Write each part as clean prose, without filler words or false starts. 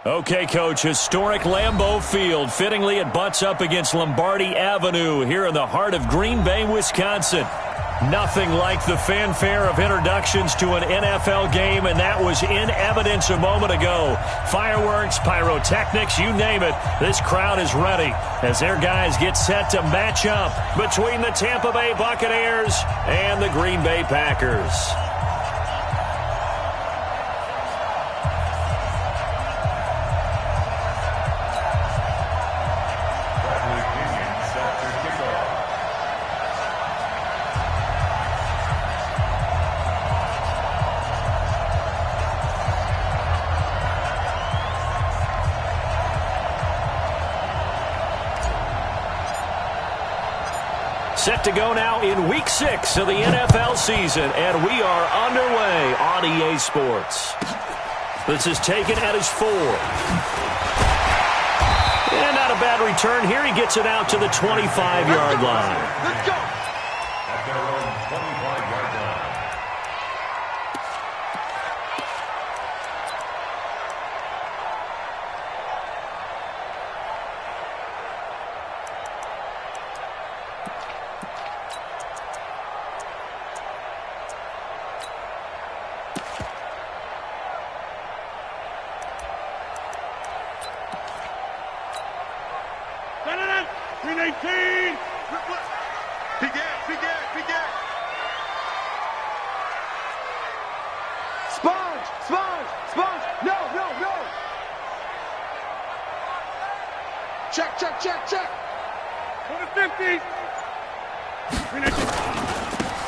Okay, Coach, historic Lambeau Field. Fittingly, it butts up against Lombardi Avenue here in the heart of Green Bay, Wisconsin. Nothing like the fanfare of introductions to an NFL game, and that was in evidence a moment ago. Fireworks, pyrotechnics, you name it. This crowd is ready as their guys get set to match up between the Tampa Bay Buccaneers and the Green Bay Packers. Set to go now in Week 6 of the NFL season, and we are underway on EA Sports. This is taken at his 4. And not a bad return here. He gets it out to the 25-yard line. Let's go. At their own 25-yard line.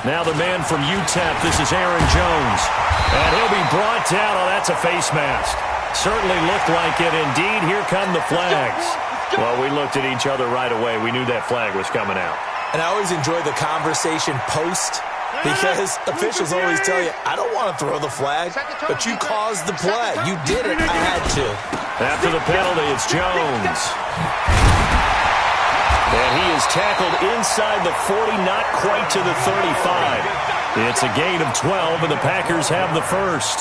Now the man from UTEP, this is Aaron Jones. And he'll be brought down. Oh, that's a face mask. Certainly looked like it indeed. Here come the flags. Well, we looked at each other right away. We knew that flag was coming out. And I always enjoy the conversation post because officials always tell you, I don't want to throw the flag, but you caused the play. You did it. I had to. After the penalty, it's Jones. And he is tackled inside the 40, not quite to the 35. It's a gain of 12, and the Packers have the first.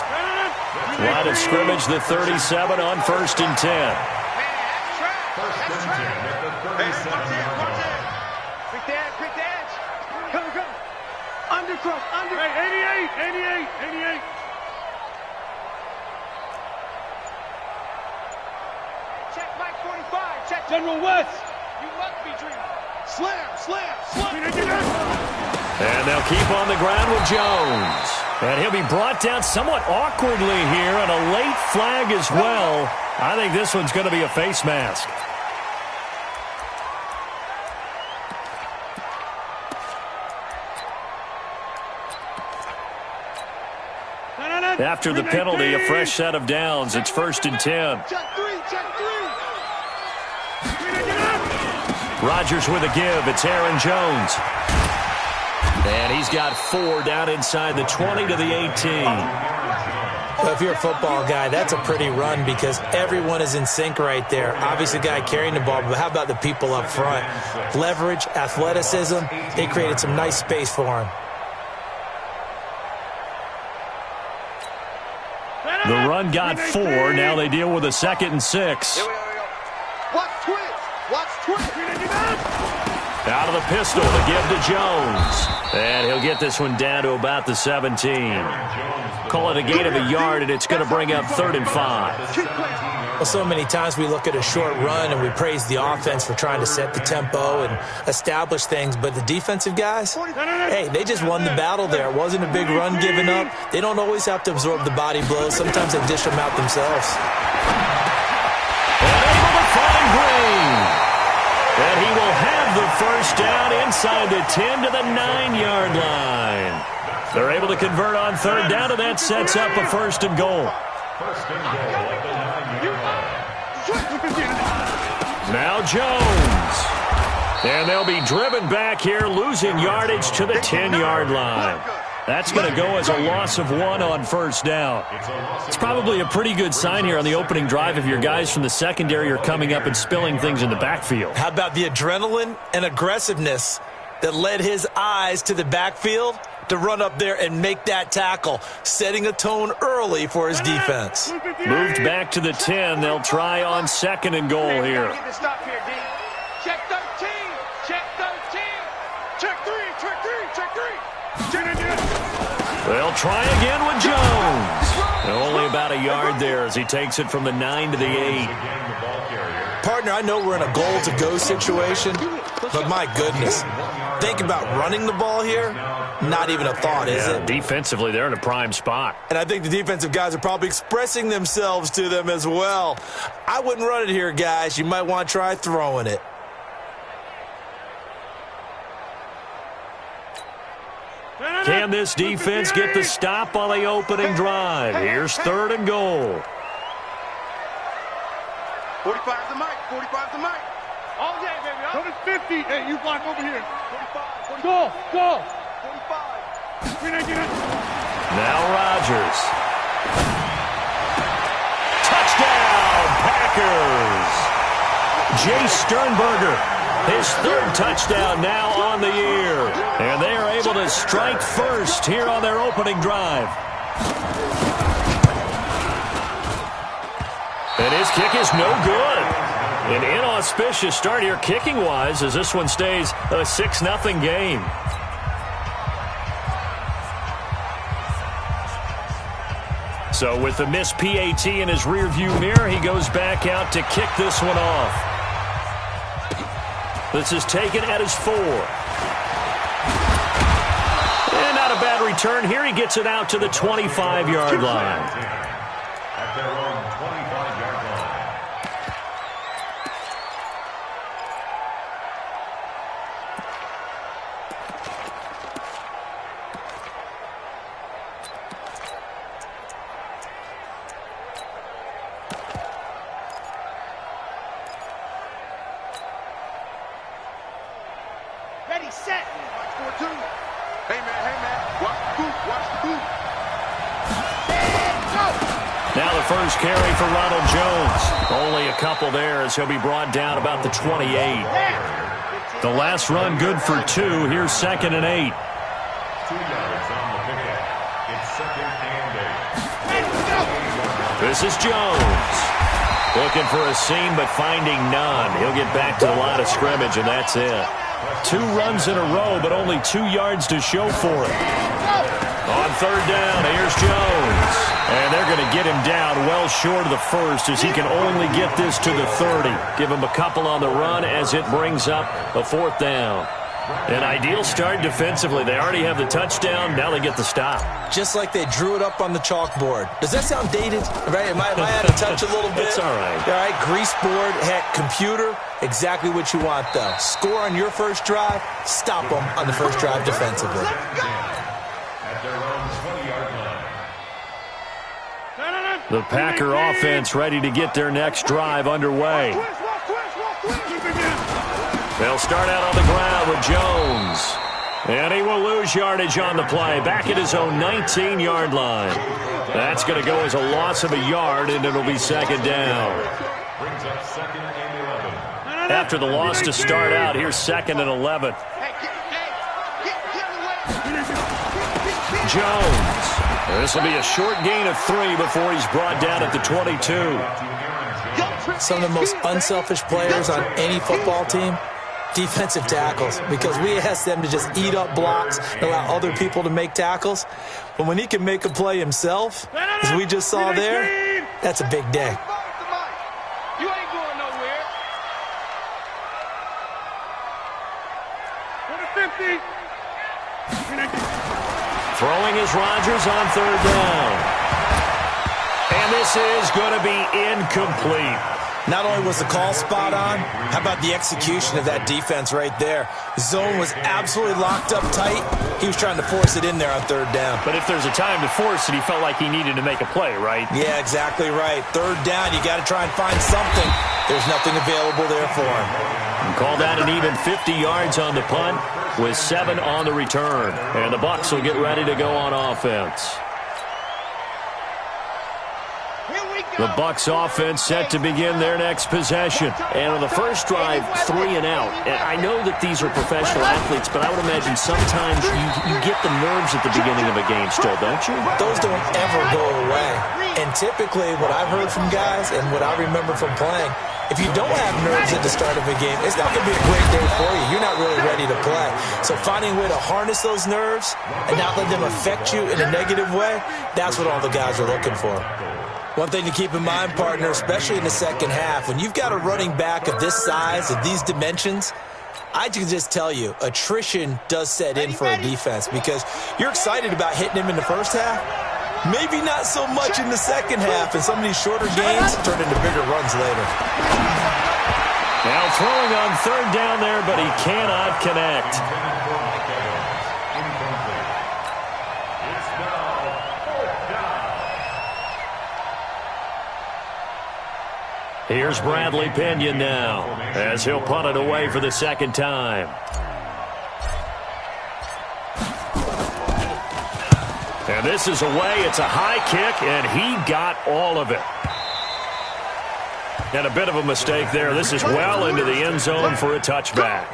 Line of scrimmage, the 37 on 1st and 10. 1st and 10 at the 37-yard line. Quick dance. Come. Undercross. Hey, 88. Check Mike 45. Check General West. You must be dreaming. Slam. And they'll keep on the ground with Jones. And he'll be brought down somewhat awkwardly here, and a late flag as well. I think this one's going to be a face mask. After the penalty, a fresh set of downs. It's 1st and 10. Check three. Rodgers with a give. It's Aaron Jones. And he's got 4 down inside the 20 to the 18. Well, if you're a football guy, that's a pretty run because everyone is in sync right there. Obviously, the guy carrying the ball, but how about the people up front? Leverage, athleticism, they created some nice space for him. The run got 4. Now they deal with a 2nd and 6. Watch twitch. Out of the pistol, the give to Jones. And he'll get this one down to about the 17. Call it a gain of a yard, and it's going to bring up 3rd and 5. Well, so many times we look at a short run and we praise the offense for trying to set the tempo and establish things, but the defensive guys, hey, they just won the battle there. It wasn't a big run given up. They don't always have to absorb the body blows. Sometimes they dish them out themselves. And able to find Green. And he will have the first down inside the 10 to the 9-yard line. They're able to convert on 3rd down, and that sets up a 1st and goal. 1st and goal at the 9-yard line. Now Jones. And they'll be driven back here, losing yardage to the 10-yard line. That's going to go as a loss of 1 on first down. It's probably a pretty good sign here on the opening drive if your guys from the secondary are coming up and spilling things in the backfield. How about the adrenaline and aggressiveness that led his eyes to the backfield to run up there and make that tackle, setting a tone early for his defense. Moved back to the 10. They'll try on 2nd and goal here. Check 13. Check 13. Check 3. Check 3. Check 3. They'll try again with Jones. Only about a yard there as he takes it from the 9 to the 8. Partner, I know we're in a goal-to-go situation, but my goodness, think about running the ball here. Not even a thought, is it? Defensively, they're in a prime spot. And I think the defensive guys are probably expressing themselves to them as well. I wouldn't run it here, guys. You might want to try throwing it. Can this defense get the stop on the opening drive? Here's 3rd and goal. 45 the mic. 45 the mic. All day, baby. Go to 50. Hey, you block over here. 45. Go. 45. Now Rodgers. Touchdown, Packers. Jay Sternberger. His 3rd touchdown now on the year. And they are able to strike first here on their opening drive. And his kick is no good. An inauspicious start here kicking-wise as this one stays a 6-0 game. So with the missed PAT in his rearview mirror, he goes back out to kick this one off. This is taken at his 4. And not a bad return here. He gets it out to the 25-yard line. At their own 25-yard line. Ready, set. Watch 4-2. Hey, man. Watch the boot. And go. Now the first carry for Ronald Jones. Only a couple there as he'll be brought down about the 28. The last run good for 2. Here's 2nd and 8. 2 yards on the pickup. It's 2nd and 8. This is Jones. Looking for a seam but finding none. He'll get back to the line of scrimmage and that's it. 2 runs in a row, but only 2 yards to show for it. On 3rd down, here's Jones. And they're going to get him down well short of the first as he can only get this to the 30. Give him a couple on the run as it brings up a 4th down. An ideal start defensively. They already have the touchdown. Now they get the stop. Just like they drew it up on the chalkboard. Does that sound dated? Right? Am I out of touch a little bit? It's all right. All right, grease board, heck, computer, exactly what you want, though. Score on your first drive, stop them on the first drive defensively. At their own 20-yard line. The Packer offense ready to get their next drive underway. They'll start out on the ground with Jones. And he will lose yardage on the play. Back at his own 19-yard line. That's going to go as a loss of a yard, and it'll be 2nd down. Brings up 2nd and 11. After the loss to start out, here's 2nd and 11. Jones. This will be a short gain of 3 before he's brought down at the 22. Some of the most unselfish players on any football team, defensive tackles, because we ask them to just eat up blocks and allow other people to make tackles. But when he can make a play himself, as we just saw there, that's a big day. You ain't going nowhere. 50. Throwing is Rodgers on 3rd down. And this is going to be incomplete. Not only was the call spot on, how about the execution of that defense right there? The zone was absolutely locked up tight. He was trying to force it in there on 3rd down. But if there's a time to force it, he felt like he needed to make a play, right? Yeah, exactly right. 3rd down, you got to try and find something. There's nothing available there for him. Call that an even 50 yards on the punt. with 7 on the return. And the Bucs will get ready to go on offense. The Bucs offense set to begin their next possession. And on the first drive, 3 and out. And I know that these are professional athletes, but I would imagine sometimes you get the nerves at the beginning of a game still, don't you? Those don't ever go away. And typically what I've heard from guys and what I remember from playing, if you don't have nerves at the start of a game, it's not going to be a great day for you. You're not really ready to play. So finding a way to harness those nerves and not let them affect you in a negative way, that's what all the guys are looking for. One thing to keep in mind, partner, especially in the second half, when you've got a running back of this size, of these dimensions, I can just tell you, attrition does set in for a defense because you're excited about hitting him in the first half. Maybe not so much in the second half, and some of these shorter gains turn into bigger runs later. Now throwing on third down there, but he cannot connect. Here's Bradley Pinion now as he'll punt it away for the second time. And this is away. It's a high kick, and he got all of it. And a bit of a mistake there. This is well into the end zone for a touchback.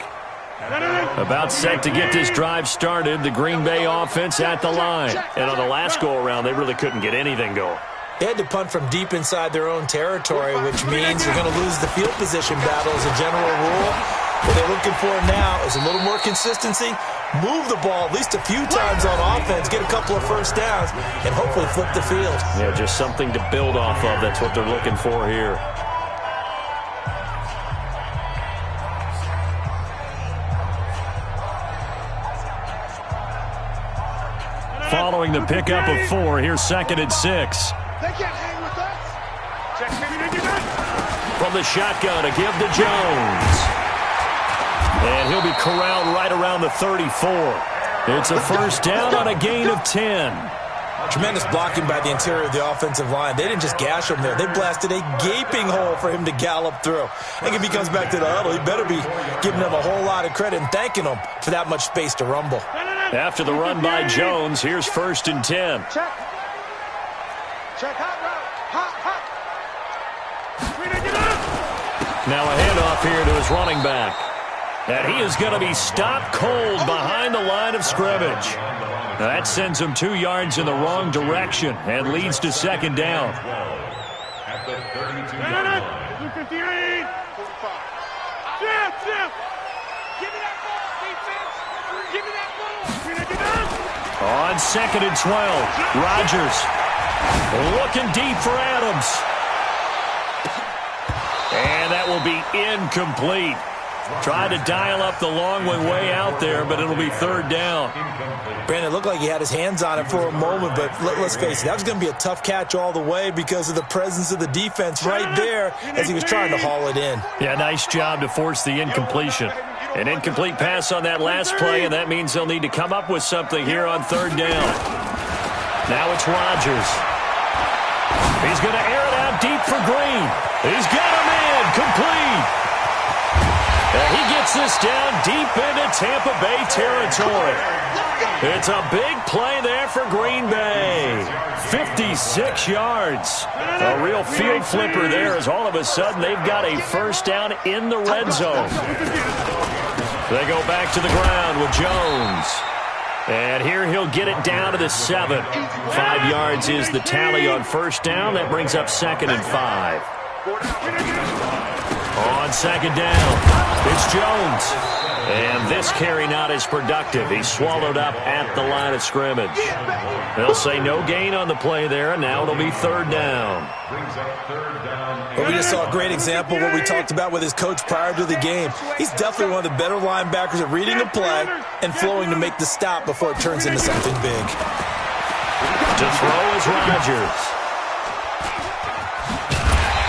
About set to get this drive started, the Green Bay offense at the line. And on the last go-around, they really couldn't get anything going. They had to punt from deep inside their own territory, which means you're going to lose the field position battle as a general rule. What they're looking for now is a little more consistency, move the ball at least a few times on offense, get a couple of first downs, and hopefully flip the field. Yeah, just something to build off of. That's what they're looking for here. Following the pickup of 4, here's 2nd and 6. They can't hang with us. Check, From the shotgun, a give to Jones. And he'll be corralled right around the 34. It's a first down on a gain of 10. Tremendous blocking by the interior of the offensive line. They didn't just gash him there. They blasted a gaping hole for him to gallop through. I think if he comes back to the huddle, he better be giving them a whole lot of credit and thanking them for that much space to rumble. After the run by Jones, here's 1st and 10. Check. Check, hot route. Hot. Now a handoff here to his running back. And he is going to be stopped cold behind the line of scrimmage. Now that sends him 2 yards in the wrong direction and leads to 2nd down. At the 32-yard line. 58. 45. Jim. Give me that ball, defense. Give me that ball. On 2nd and 12, Rodgers looking deep for Adams. And that will be incomplete. Tried to dial up the long one way out there, but it'll be 3rd down. Brandon, it looked like he had his hands on it for a moment, but let's face it, that was going to be a tough catch all the way because of the presence of the defense right there as he was trying to haul it in. Yeah, nice job to force the incompletion. An incomplete pass on that last play, and that means they'll need to come up with something here on 3rd down. Now it's Rodgers. He's going to air it out deep for Green. He's got him in, complete. And he gets this down deep into Tampa Bay territory. It's a big play there for Green Bay. 56 yards. A real field flipper there as all of a sudden they've got a first down in the red zone. They go back to the ground with Jones. And here he'll get it down to the 7. 5 yards is the tally on first down. That brings up 2nd and 5. On 2nd down, it's Jones. And this carry not as productive. He's swallowed up at the line of scrimmage. They'll say no gain on the play there, and now it'll be 3rd down. Well, we just saw a great example of what we talked about with his coach prior to the game. He's definitely one of the better linebackers at reading a play and flowing to make the stop before it turns into something big. To throw is Rodgers.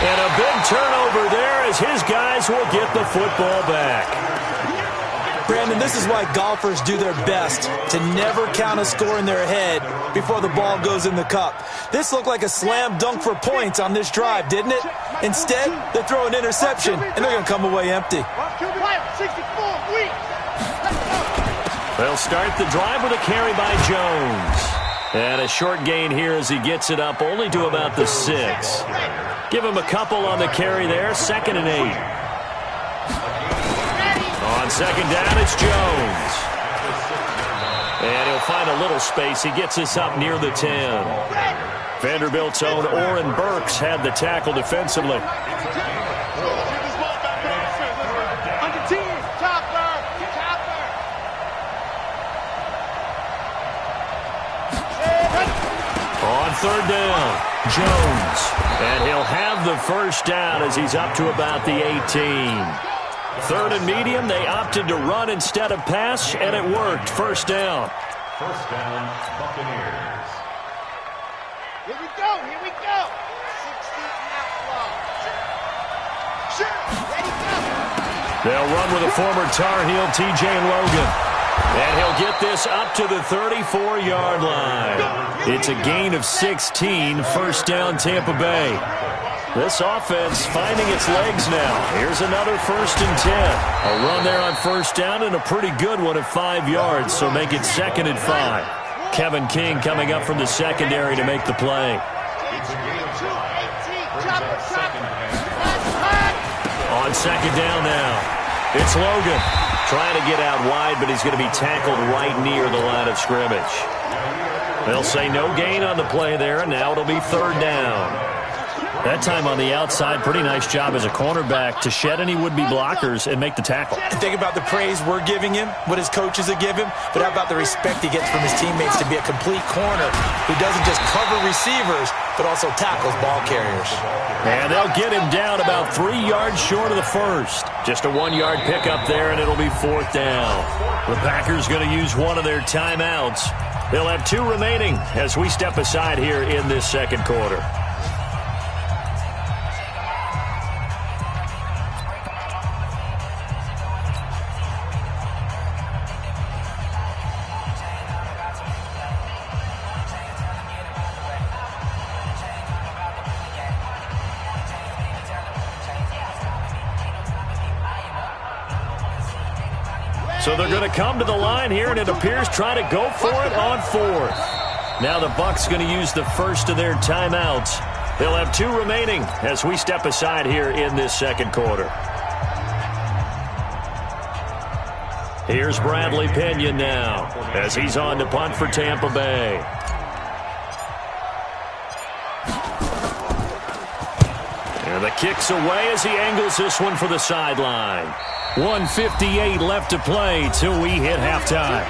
And a big turnover there as his guys will get the football back. Brandon, this is why golfers do their best to never count a score in their head before the ball goes in the cup. This looked like a slam dunk for points on this drive, didn't it? Instead, they throw an interception, and they're going to come away empty. They'll start the drive with a carry by Jones. And a short gain here as he gets it up only to about the 6. Give him a couple on the carry there, 2nd and 8. On 2nd down, it's Jones. And he'll find a little space. He gets us up near the 10. Vanderbilt's own Oren Burks had the tackle defensively. On 3rd down, Jones. And he'll have the first down as he's up to about the 18. 3rd and medium, they opted to run instead of pass, and it worked. 1st down. 1st down, Buccaneers. Here we go, here we go. 60 outlaw. Sure, ready, go. They'll run with a former Tar Heel, TJ Logan. And he'll get this up to the 34-yard line. It's a gain of 16, 1st down Tampa Bay. This offense finding its legs now. Here's another 1st and 10. A run there on 1st down and a pretty good one at 5 yards, so make it 2nd and 5. Kevin King coming up from the secondary to make the play. On 2nd down now, it's Logan. Trying to get out wide, but he's going to be tackled right near the line of scrimmage. They'll say no gain on the play there, and now it'll be 3rd down. That time on the outside, pretty nice job as a cornerback to shed any would-be blockers and make the tackle. And think about the praise we're giving him, what his coaches are giving, but how about the respect he gets from his teammates to be a complete corner who doesn't just cover receivers, but also tackles ball carriers. And they'll get him down about 3 yards short of the 1st. Just a 1-yard pickup there, and it'll be 4th down. The Packers going to use one of their timeouts. They'll have 2 remaining as we step aside here in this 2nd quarter. So they're going to come to the line here, and it appears try to go for it on 4th. Now the Bucs going to use the first of their timeouts. They'll have 2 remaining as we step aside here in this 2nd quarter. Here's Bradley Pinion now as he's on to punt for Tampa Bay. And the kick's away as he angles this one for the sideline. 1:58 left to play till we hit halftime.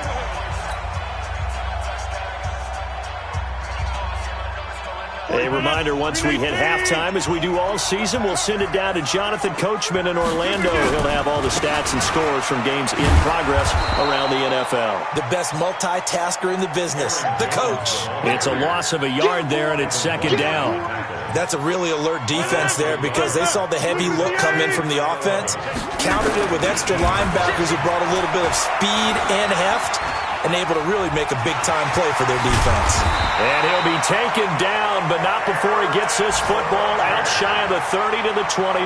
A reminder, once we hit halftime, as we do all season, we'll send it down to Jonathan Coachman in Orlando. He'll have all the stats and scores from games in progress around the NFL. The best multitasker in the business, the coach. It's a loss of a yard there, and it's 2nd down. That's a really alert defense there because they saw the heavy look come in from the offense, countered it with extra linebackers who brought a little bit of speed and heft, and able to really make a big-time play for their defense. And he'll be taken down, but not before he gets this football out shy of the 30 to the 29.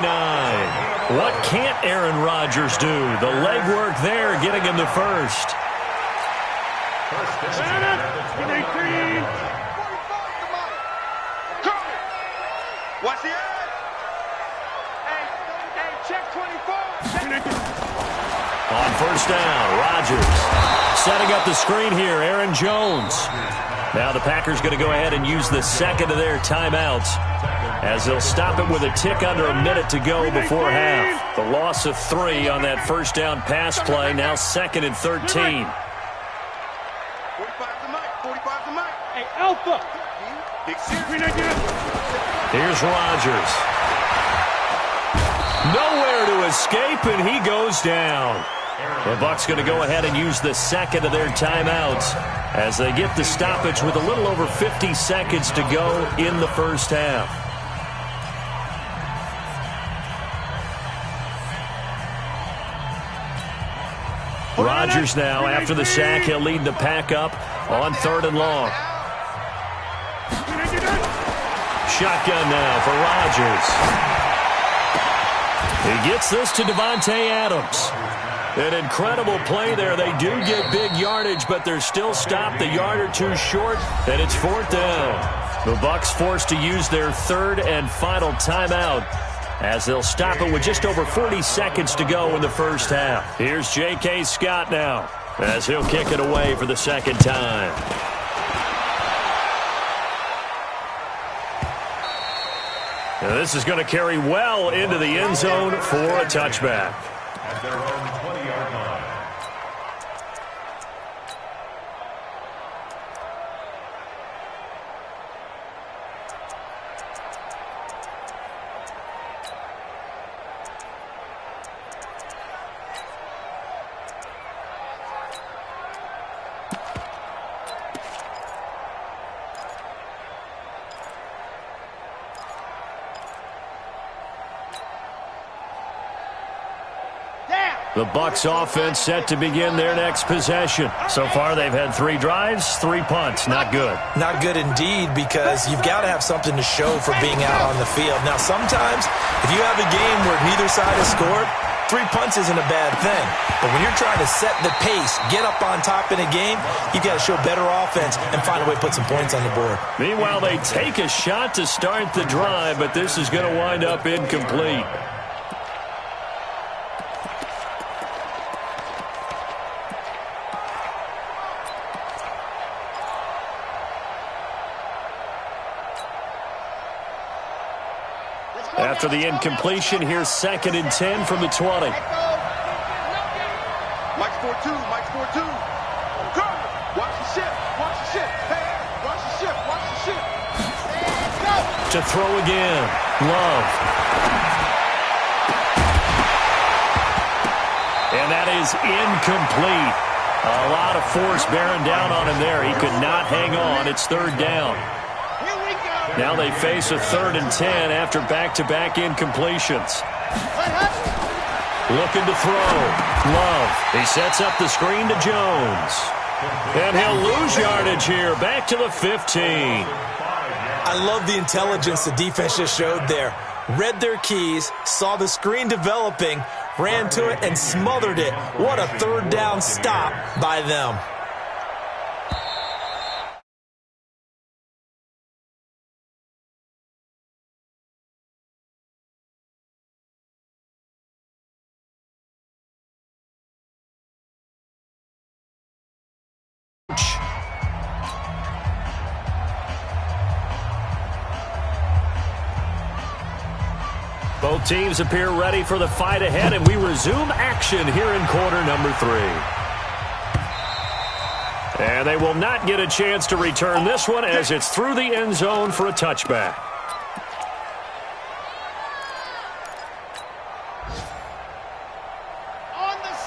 What can't Aaron Rodgers do? The legwork there getting him the first. Watch the edge. Hey, check 24. On 1st down, Rodgers setting up the screen here, Aaron Jones. Now the Packers going to go ahead and use the 2nd of their timeouts as they'll stop it with a tick under a minute to go before half. The loss of 3 on that 1st down pass play, now 2nd and 13. 45 to Mike, 45 to Mike. Hey, Alpha. Here's Rodgers. Nowhere to escape, and he goes down. The Bucs going to go ahead and use the 2nd of their timeouts as they get the stoppage with a little over 50 seconds to go in the 1st half. Rodgers now, after the sack, he'll lead the pack up on 3rd and long. Shotgun now for Rodgers. He gets this to Devontae Adams. An incredible play there. They do get big yardage, but they're still stopped a yard or two short, and it's 4th down. The Bucs forced to use their 3rd and final timeout as they'll stop it with just over 40 seconds to go in the first half. Here's J.K. Scott now as he'll kick it away for the 2nd time. Now this is going to carry well into the end zone for a touchback. At their own 20-yard line. The Bucs offense set to begin their next possession. So far, they've had 3 drives, 3 punts. Not good. Not good indeed, because you've got to have something to show for being out on the field. Now, sometimes, if you have a game where neither side has scored, 3 punts isn't a bad thing. But when you're trying to set the pace, get up on top in a game, you've got to show better offense and find a way to put some points on the board. Meanwhile, they take a shot to start the drive, but this is going to wind up incomplete. After the incompletion, here's 2nd and 10 from the 20. Mike's 4-2. Mike's 4-2. Watch the ship. Watch the ship. Hey, watch the ship. Watch the ship. And go. To throw again. Love. And that is incomplete. A lot of force bearing down on him there. He could not hang on. It's 3rd down. Now they face a 3rd and 10 after back-to-back incompletions. Looking to throw. Love. He sets up the screen to Jones. And he'll lose yardage here. Back to the 15. I love the intelligence the defense just showed there. Read their keys, saw the screen developing, ran to it, and smothered it. What a 3rd down stop by them. Both teams appear ready for the fight ahead, and we resume action here in quarter number 3. And they will not get a chance to return this one as it's through the end zone for a touchback.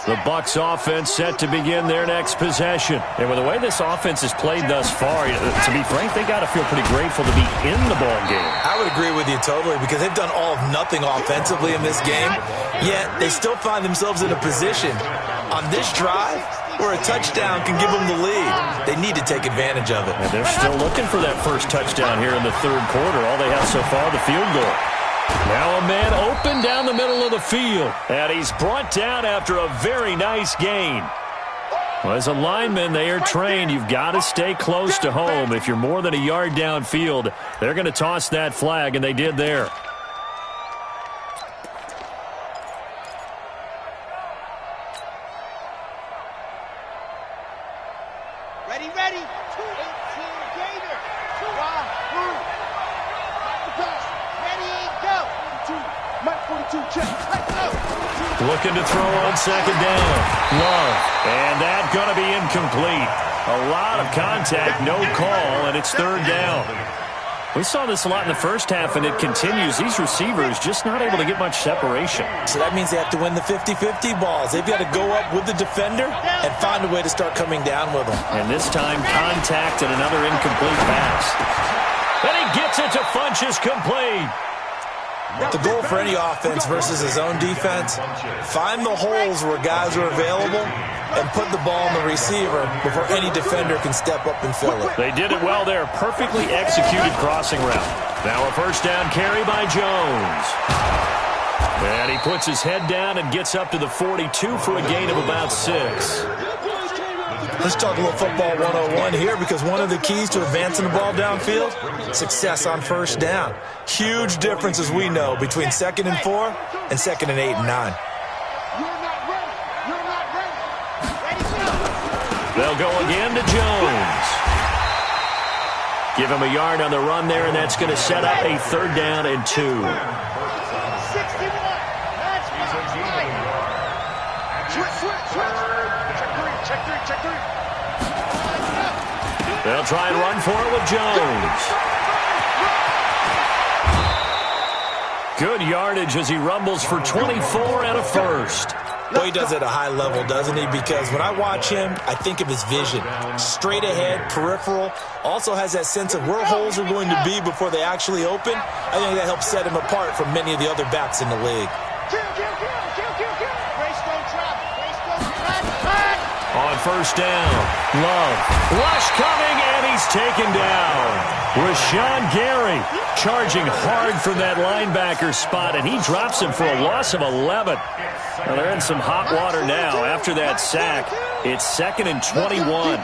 The Bucs offense set to begin their next possession. And with the way this offense has played thus far, to be frank, they got to feel pretty grateful to be in the ball game. I would agree with you totally, because they've done all of nothing offensively in this game, yet they still find themselves in a position on this drive where a touchdown can give them the lead. They need to take advantage of it. And they're still looking for that first touchdown here in the 3rd quarter. All they have so far, the field goal. Now a man open down the middle of the field. And he's brought down after a very nice gain. Well, as a lineman, they are trained. You've got to stay close to home. If you're more than a yard downfield, they're going to toss that flag, and they did there. Ready, ready. 218 Gator. One, move. Back to pass. Ready, go. 42. Mike 42, check. Let's go. Looking to throw on 2nd down. Love. And that's going to be incomplete. A lot of contact, no call, and it's 3rd down. We saw this a lot in the first half, and it continues. These receivers just not able to get much separation. So that means they have to win the 50-50 balls. They've got to go up with the defender and find a way to start coming down with them. And this time, contact and another incomplete pass. And he gets it to Funchess, complete. The goal for any offense versus his own defense, find the holes where guys are available and put the ball on the receiver before any defender can step up and fill it. They did it well there. Perfectly executed crossing route. Now a first down carry by Jones. And he puts his head down and gets up to the 42 for a gain of about 6. Let's talk a little football 101 here, because one of the keys to advancing the ball downfield, success on first down. Huge difference, as we know, between 2nd and 4 and 2nd and 8 and 9. They'll go again to Jones. Give him a yard on the run there, and that's going to set up a 3rd down and 2. 61. That's right. Switch. Check three. They'll try and run for it with Jones. Good yardage as he rumbles for 24 and a first. Well, he does it at a high level, doesn't he? Because when I watch him, I think of his vision. Straight ahead, peripheral. Also has that sense of where holes are going to be before they actually open. I think that helps set him apart from many of the other backs in the league. On first down, Love. Rush coming, and he's taken down. Rashawn Gary charging hard from that linebacker spot, and he drops him for a loss of 11. Well, they're in some hot water now. After that sack, it's 2nd and 21.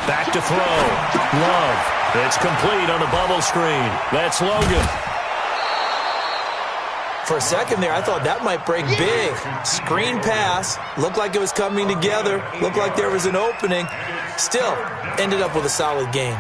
Back to throw. Love. It's complete on the bubble screen. That's Logan. For a second there, I thought that might break big. Screen pass. Looked like it was coming together. Looked like there was an opening. Still, ended up with a solid game.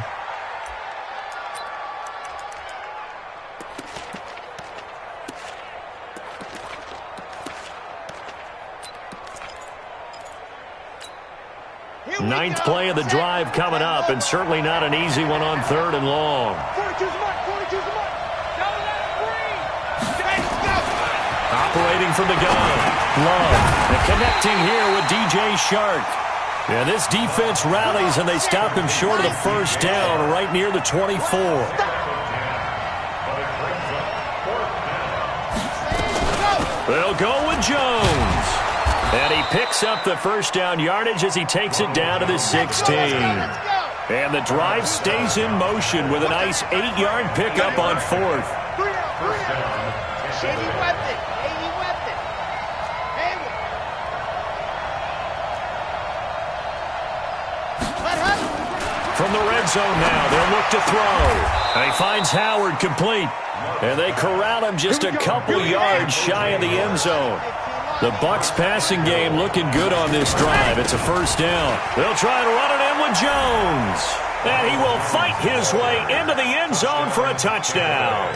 Ninth play of the drive coming up, and certainly not an easy one on 3rd and long. 42's the mark. Operating from the gun. Love. And connecting here with DJ Shark. Yeah, this defense rallies, and they stop him short of the first down right near the 24. They'll go with Jones. And he picks up the first down yardage as he takes it down to the 16. And the drive stays in motion with a nice 8-yard pickup on 4th. Shady weapon. From the red zone now, they'll look to throw. And he finds Howard complete. And they corral him just a couple yards shy of the end zone. The Bucs passing game looking good on this drive. It's a first down. They'll try and run it in with Jones. And he will fight his way into the end zone for a touchdown.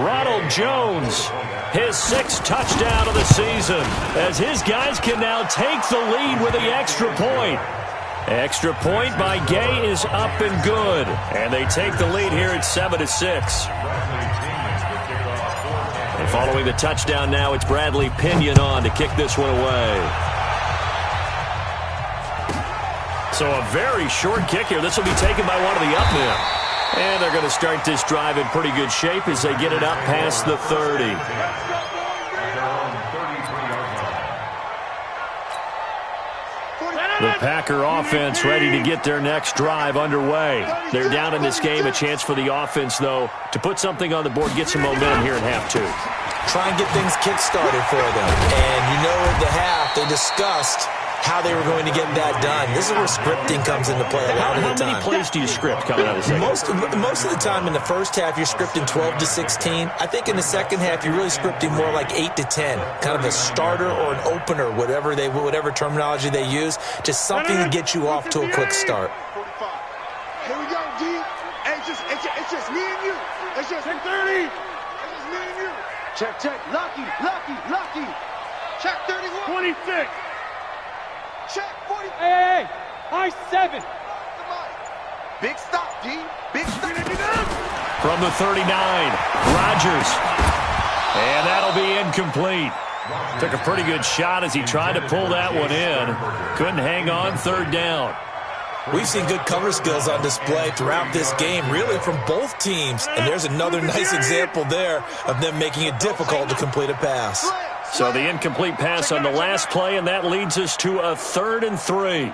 Ronald Jones, his 6th touchdown of the season, as his guys can now take the lead with the extra point. Extra point by Gay is up and good. And they take the lead here at 7-6. And following the touchdown now, it's Bradley Pinion on to kick this one away. So a very short kick here. This will be taken by one of the up men. And they're going to start this drive in pretty good shape as they get it up past the 30. The Packer offense ready to get their next drive underway. They're down in this game. A chance for the offense, though, to put something on the board, get some momentum here in half 2. Try and get things kick-started for them. And you know at the half, they discussed how they were going to get that done. This is where scripting comes into play a lot of the time. How many plays do you script coming out of the second? Most of the time in the first half, you're scripting 12 to 16. I think in the second half, you're really scripting more like 8 to 10. Kind of a starter or an opener, whatever terminology they use. Just something to get you off to a quick start. Here we go, D. Hey, it's just me and you. It's just 30. It's just me and you. Check. Lucky. Check 31. 26. Check 40. Hey. High 7. Big stop, D. Big stop. From the 39, Rodgers. And that'll be incomplete. Took a pretty good shot as he tried to pull that one in. Couldn't hang on 3rd down. We've seen good cover skills on display throughout this game, really from both teams. And there's another nice example there of them making it difficult to complete a pass. So the incomplete pass on the last play, and that leads us to a 3rd and 3.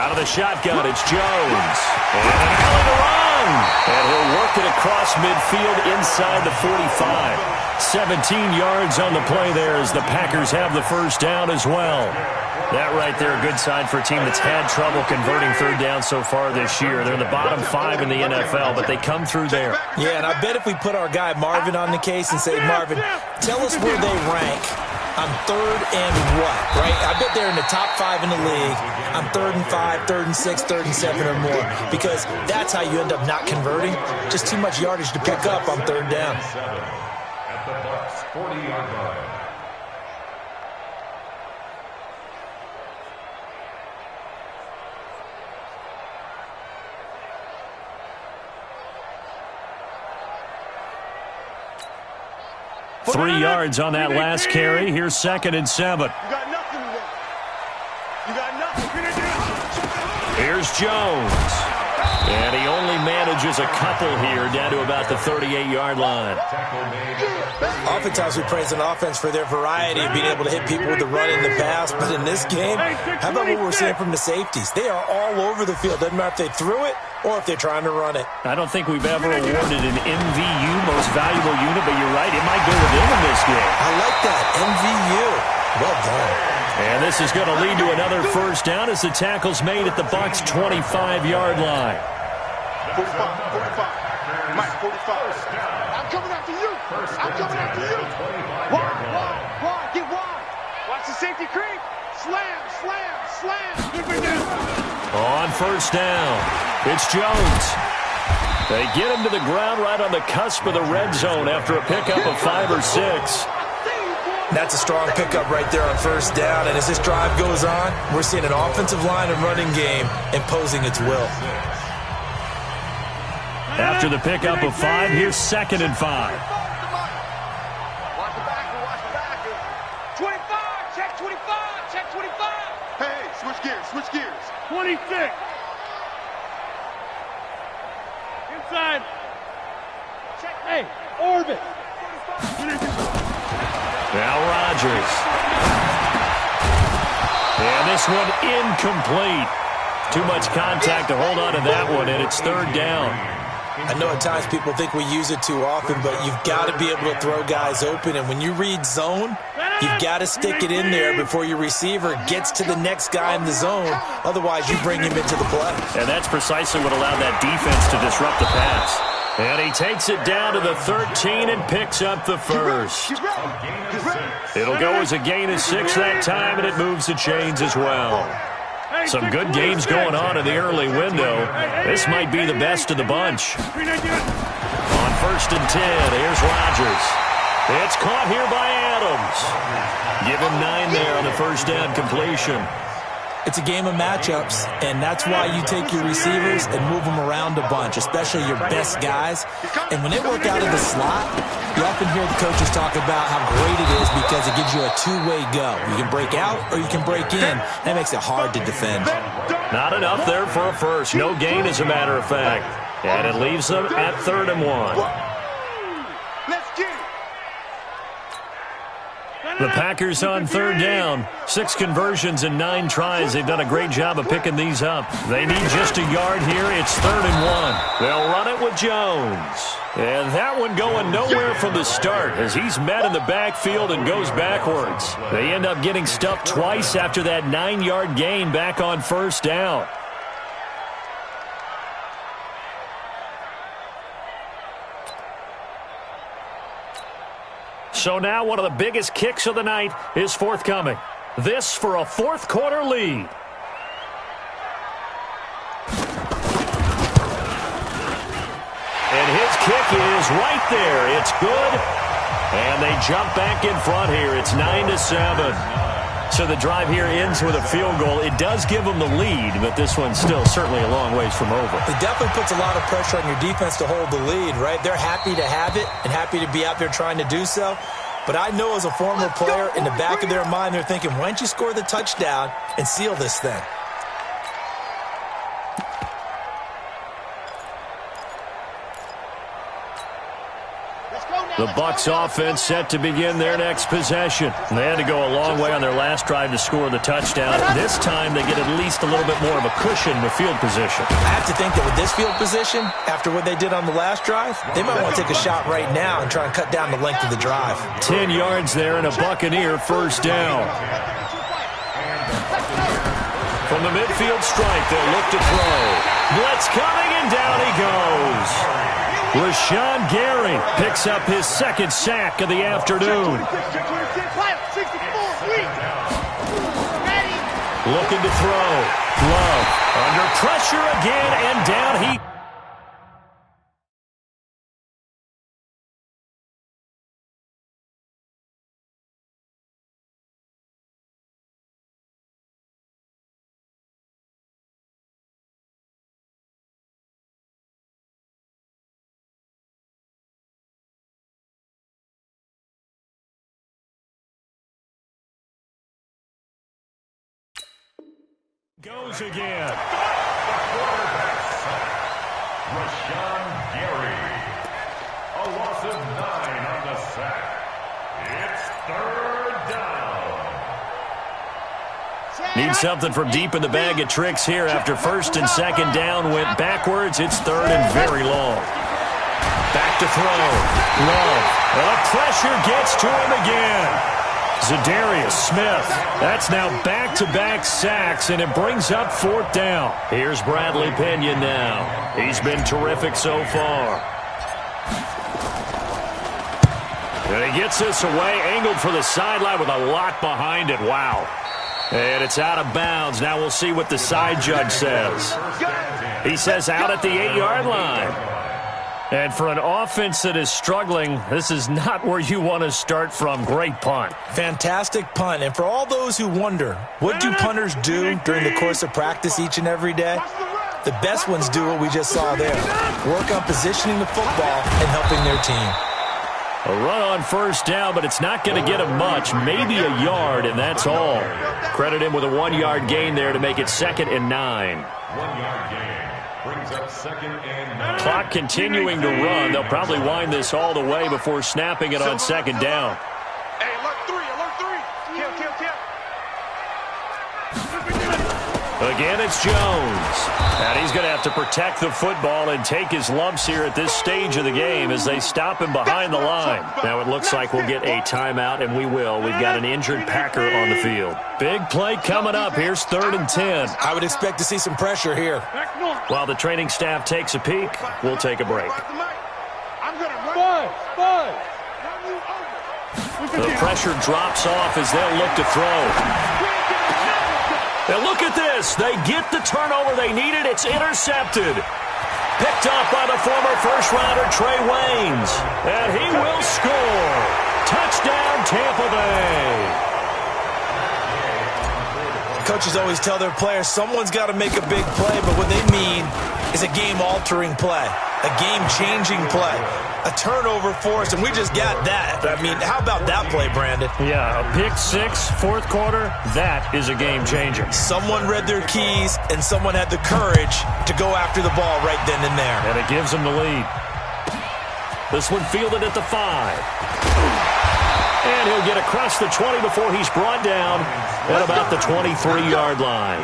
Out of the shotgun, it's Jones. And an alley to run. And he'll work it across midfield inside the 45. 17 yards on the play there as the Packers have the first down as well. That right there, a good sign for a team that's had trouble converting third down so far this year. They're in the bottom 5 in the NFL, but they come through there. Yeah, and I bet if we put our guy Marvin on the case and say, Marvin, tell us where they rank on third and what, right? I bet they're in the top 5 in the league on 3rd and 5, 3rd and 6, 3rd and 7 or more, because that's how you end up not converting. Just too much yardage to pick up on third down. At the Bucs 40-yard line. Three yards on that last carry. Here's 2nd and 7. You got nothing today. You got nothing. Here's Jones. And he only manages a couple here down to about the 38-yard line. Oftentimes we praise an offense for their variety of being able to hit people with the run and the pass, but in this game, how about what we're seeing from the safeties? They are all over the field. Doesn't matter if they threw it or if they're trying to run it. I don't think we've ever awarded an MVU, most valuable unit, but you're right, it might go with them in this game. I like that, MVU. Well done. And this is going to lead to another first down as the tackle's made at the Bucs' 25-yard line. 45. Mike, 45. I'm coming after you. I'm coming after you. Wide. Get wide. Watch the safety creep. Slam. On first down, it's Jones. They get him to the ground right on the cusp of the red zone after a pickup of 5 or 6. That's a strong pickup right there on first down, and as this drive goes on, we're seeing an offensive line and running game imposing its will. After the pickup of 5, here's 2nd and 5. Watch the backer. 25. Check 25. Hey, switch gears. 26. Inside. Check. Hey, orbit. Now Rodgers. And this one incomplete. Too much contact to hold on to that one, and it's 3rd down. I know at times people think we use it too often, but you've got to be able to throw guys open. And when you read zone, you've got to stick it in there before your receiver gets to the next guy in the zone. Otherwise, you bring him into the play. And that's precisely what allowed that defense to disrupt the pass. And he takes it down to the 13 and picks up the first. It'll go as a gain of 6 that time, and it moves the chains as well. Some good games going on in the early window. This might be the best of the bunch. On 1st and 10, here's Rodgers. It's caught here by Adams. Give him 9 there on the first down completion. It's a game of matchups, and that's why you take your receivers and move them around a bunch, especially your best guys. And when they work out of the slot, you often hear the coaches talk about how great it is because it gives you a two-way go. You can break out or you can break in. That makes it hard to defend. Not enough there for a first. No gain, as a matter of fact. And it leaves them at 3rd and 1. The Packers on 3rd down. 6 conversions and 9 tries. They've done a great job of picking these up. They need just a yard here. It's 3rd and 1. They'll run it with Jones. And that one going nowhere from the start as he's met in the backfield and goes backwards. They end up getting stuffed twice after that 9-yard gain back on first down. So now one of the biggest kicks of the night is forthcoming. This for a 4th quarter lead. And his kick is right there. It's good. And they jump back in front here. It's 9-7. So the drive here ends with a field goal. It does give them the lead, but this one's still certainly a long ways from over. It definitely puts a lot of pressure on your defense to hold the lead, right? They're happy to have it and happy to be out there trying to do so. But I know as a former player, in the back of their mind, they're thinking, why don't you score the touchdown and seal this thing? Let's go The Bucs offense set to begin their next possession. They had to go a long way on their last drive to score the touchdown. This time they get at least a little bit more of a cushion with field position. I have to think that with this field position, after what they did on the last drive, they might want to take a shot right now and try and cut down the length of the drive. 10 yards there and a Buccaneer first down. From the midfield strike, they'll look to throw. Blitz coming, and down he goes. Rashawn Gary picks up his second sack of the afternoon. Looking to throw. Love under pressure again, and down he... goes again. Rashawn Gary. A loss of 9 on the sack. It's third down. Need something from deep in the bag of tricks here after first and second down went backwards. It's third and very long. Back to throw. Love. And the pressure gets to him again. Zadarius Smith. That's now back-to-back sacks, and it brings up fourth down. Here's Bradley Pinion now. He's been terrific so far. And he gets this away, angled for the sideline with a lot behind it. Wow. And it's out of bounds. Now we'll see what the side judge says. He says out at the 8-yard line. And for an offense that is struggling, this is not where you want to start from. Great punt. Fantastic punt. And for all those who wonder, what do punters do during the course of practice each and every day? The best ones do what we just saw there. Work on positioning the football and helping their team. A run on first down, but it's not going to get him much. Maybe a yard, and that's all. Credit him with a 1-yard gain there to make it 2nd and 9. 1-yard gain. Brings up 2nd and 9. Clock continuing to run. They'll probably wind this all the way before snapping it on 2nd down. Hey, alert 3, alert 3. Kill, kill, kill. Again, it's Jones. And he's going to have to protect the football and take his lumps here at this stage of the game as they stop him behind the line. Now it looks like we'll get a timeout, and we will. We've got an injured Packer on the field. Big play coming up. Here's 3rd and 10. I would expect to see some pressure here. While the training staff takes a peek, we'll take a break. I'm going to run. The pressure drops off as they'll look to throw. And look at this. They get the turnover they needed. It's intercepted. Picked up by the former first-rounder Trey Waynes. And he will score. Touchdown, Tampa Bay. Coaches always tell their players someone's got to make a big play, but what they mean is a game-altering play, a game-changing play, a turnover for us, and we just got that. I mean, how about that play, Brandon? Yeah, a pick 6, 4th quarter, that is a game-changer. Someone read their keys, and someone had the courage to go after the ball right then and there. And it gives them the lead. This one fielded at the 5. And he'll get across the 20 before he's brought down at about the 23-yard line.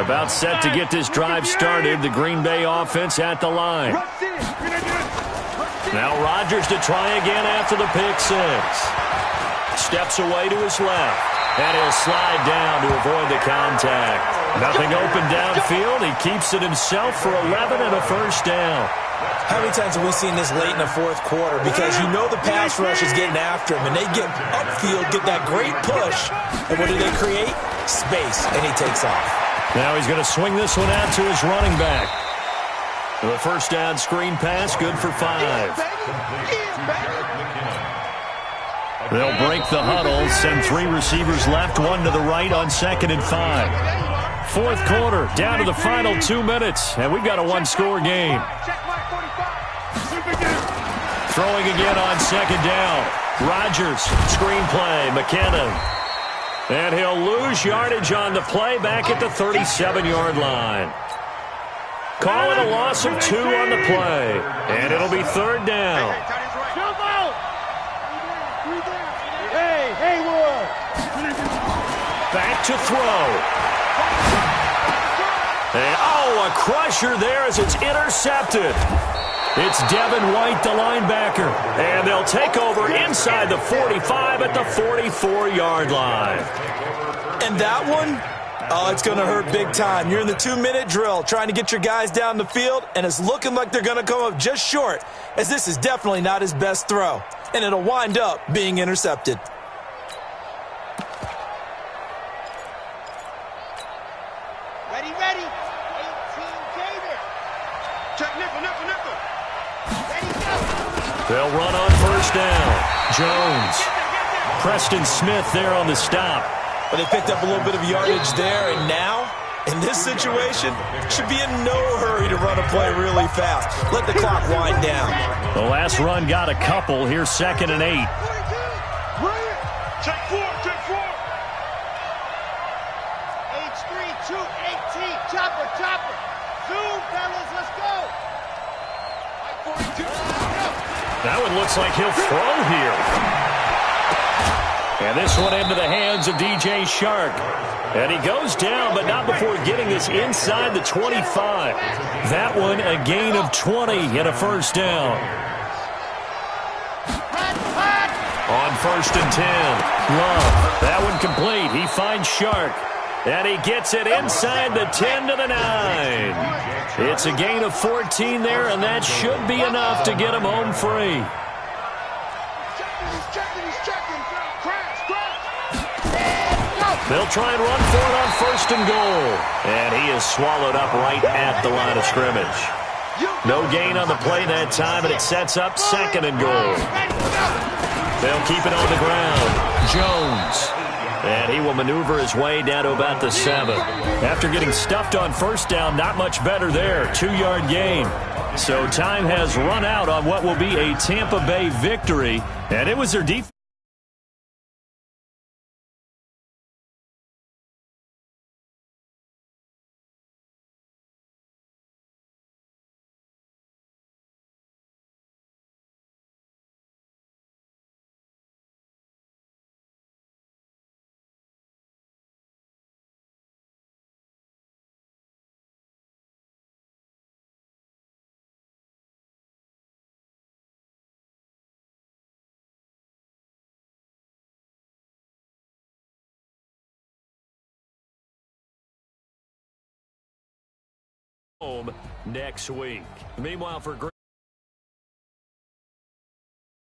About set to get this drive started. The Green Bay offense at the line. Now Rodgers to try again after the pick 6. Steps away to his left. And he'll slide down to avoid the contact. Nothing open downfield. He keeps it himself for 11 and a first down. How many times have we seen this late in the 4th quarter? Because you know the pass rush is getting after him, and they get upfield, get that great push, and what do they create? Space, and he takes off. Now he's going to swing this one out to his running back. The first down screen pass, good for 5. They'll break the huddle, send 3 receivers left, 1 to the right on 2nd and 5. 4th quarter, down to the final 2 minutes, and we've got a 1-score game. Throwing again on 2nd down. Rodgers, screenplay, McKinnon. And he'll lose yardage on the play back at the 37-yard line. Call it a loss of 2 on the play. And it'll be third down. Jump out! Hey, Haywood! Back to throw. And, oh, a crusher there as it's intercepted. It's Devin White, the linebacker. And they'll take over inside the 45 at the 44-yard line. And that one, oh, it's going to hurt big time. You're in the 2-minute drill trying to get your guys down the field, and it's looking like they're going to come up just short, as this is definitely not his best throw. And it'll wind up being intercepted. Ready, ready. 18 Gator. Check nickel. Ready, go. They'll run on first down. Jones. Preston Smith there on the stop. But they picked up a little bit of yardage there, and now, in this situation, should be in no hurry to run a play really fast. Let the clock wind down. The last run got a couple. Here's 2nd and 8. Check 4. H3, 218. Chopper. Zoom, fellas, let's go. 42. That one looks like he'll throw here. And this one into the hands of DJ Shark. And he goes down, but not before getting this inside the 25. That one a gain of 20 and a first down. On 1st and 10. Love. That one complete. He finds Shark. And he gets it inside the 10 to the 9. It's a gain of 14 there, and that should be enough to get him home free. They'll try and run for it on 1st and goal. And he is swallowed up right at the line of scrimmage. No gain on the play that time, and it sets up 2nd and goal. They'll keep it on the ground. Jones. And he will maneuver his way down to about the 7. After getting stuffed on first down, not much better there. 2-yard gain. So time has run out on what will be a Tampa Bay victory. And it was their defense. Home next week. Meanwhile, for